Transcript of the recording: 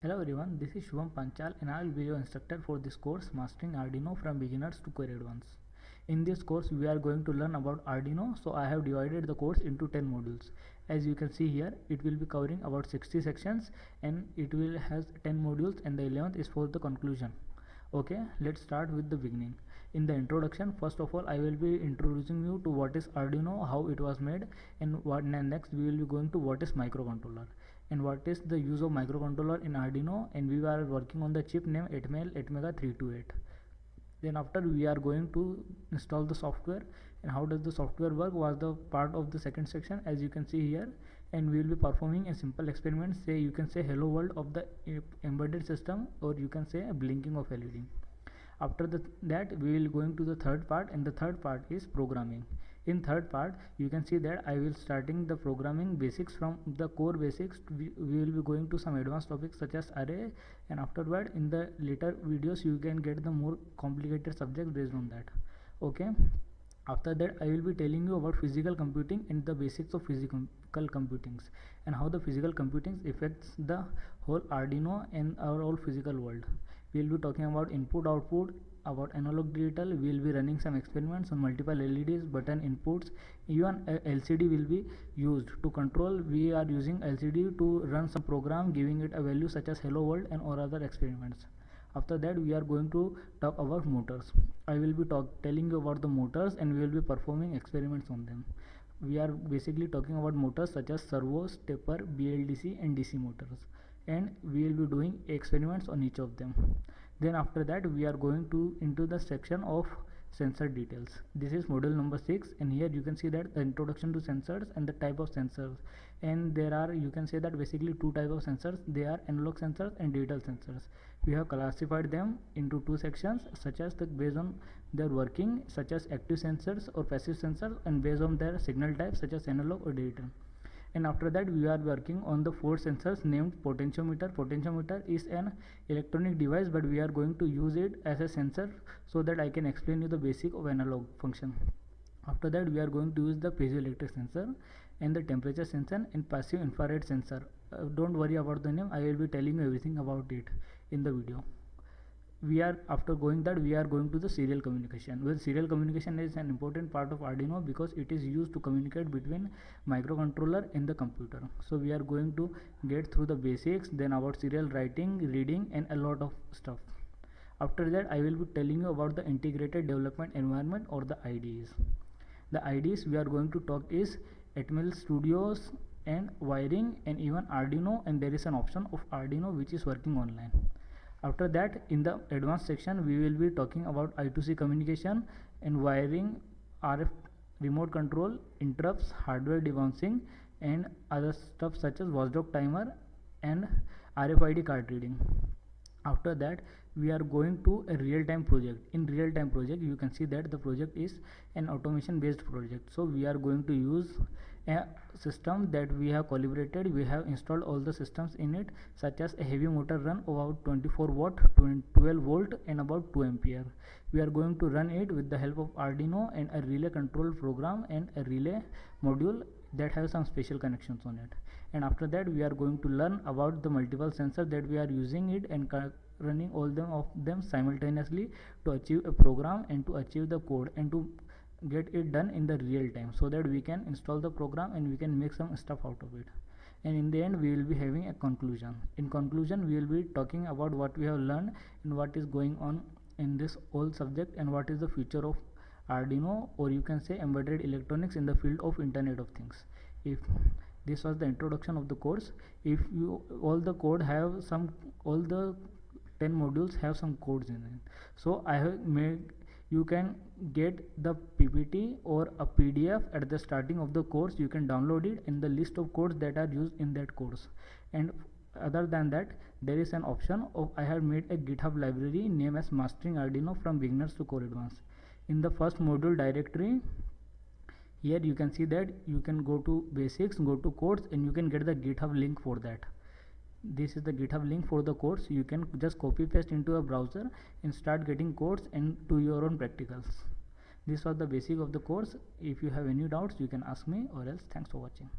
Hello everyone, this is Shubham Panchal and I will be your instructor for this course Mastering Arduino from Beginners to Core Advanced. In this course we are going to learn about Arduino, so I have divided the course into 10 modules. As you can see here, it will be covering about 60 sections and it will has 10 modules and the 11th is for the conclusion. Okay, let's start with the beginning. In the introduction, first of all I will be introducing you to what is Arduino, how it was made, and next we will be going to what is microcontroller and what is the use of microcontroller in Arduino, and we are working on the chip name ATmega328. Then after we are going to install the software and how does the software work was the part of the second section, as you can see here, and we will be performing a simple experiment. Say you can say hello world of the embedded system, or you can say a blinking of LED. After that we will going to the third part, and the third part is programming. In third part you can see that I will starting the programming basics from the core basics. We will be going to some advanced topics such as array, and afterward in the later videos you can get the more complicated subjects based on that. Okay, after that I will be telling you about physical computing and the basics of physical computings and how the physical computing affects the whole Arduino and our whole physical world. We will be talking about input output, about analog digital. We will be running some experiments on multiple LEDs, button inputs, even LCD will be used to control. We are using LCD to run some program giving it a value such as hello world and or other experiments. After that we are going to talk about motors. I will be telling you about the motors and we will be performing experiments on them. We are basically talking about motors such as servo, stepper, BLDC and DC motors, and we will be doing experiments on each of them. Then after that we are going to into the section of sensor details. This is module number 6, and here you can see that the introduction to sensors and the type of sensors, and there are, you can say that basically two types of sensors. They are analog sensors and digital sensors. We have classified them into two sections, such as based on their working, such as active sensors or passive sensors, and based on their signal type such as analog or digital. And after that we are working on the 4 sensors named potentiometer. Potentiometer is an electronic device, but we are going to use it as a sensor so that I can explain you the basic of analog function. After that we are going to use the piezoelectric sensor and the temperature sensor and passive infrared sensor. Don't worry about the name, I will be telling you everything about it in the video. After going that we are going to the serial communication. Well, serial communication is an important part of Arduino because it is used to communicate between microcontroller and the computer. So we are going to get through the basics, then about serial writing, reading and a lot of stuff. After that I will be telling you about the integrated development environment or the IDEs. The IDEs we are going to talk is Atmel Studios and wiring and even Arduino, and there is an option of Arduino which is working online. After that in the advanced section we will be talking about I2C communication and wiring, RF remote control, interrupts, hardware debouncing and other stuff such as watchdog timer and RFID card reading. After that we are going to a real-time project. In real-time project you can see that the project is an automation based project. So we are going to use a system that we have calibrated. We have installed all the systems in it, such as a heavy motor run about 24 watt, 12 volt and about 2 ampere. We are going to run it with the help of Arduino and a relay control program and a relay module that has some special connections on it. And after that we are going to learn about the multiple sensors that we are using it and running all of them simultaneously to achieve a program and to achieve the code and to get it done in the real time, so that we can install the program and we can make some stuff out of it. And in the end we will be having a conclusion. In conclusion we will be talking about what we have learned and what is going on in this whole subject and what is the future of Arduino, or you can say embedded electronics in the field of Internet of Things. If this was the introduction of the course, if you all the 10 modules have some codes in it, so I have made you can get the PPT or a PDF at the starting of the course. You can download it in the list of codes that are used in that course. And other than that there is an option of I have made a GitHub library named as Mastering Arduino from Beginners to Core Advanced. In the first module directory, here you can see that you can go to basics, go to codes, and you can get the GitHub link for that. This is the GitHub link for the course. You can just copy paste into a browser and start getting codes and do your own practicals. This was the basic of the course. If you have any doubts you can ask me, or else thanks for watching.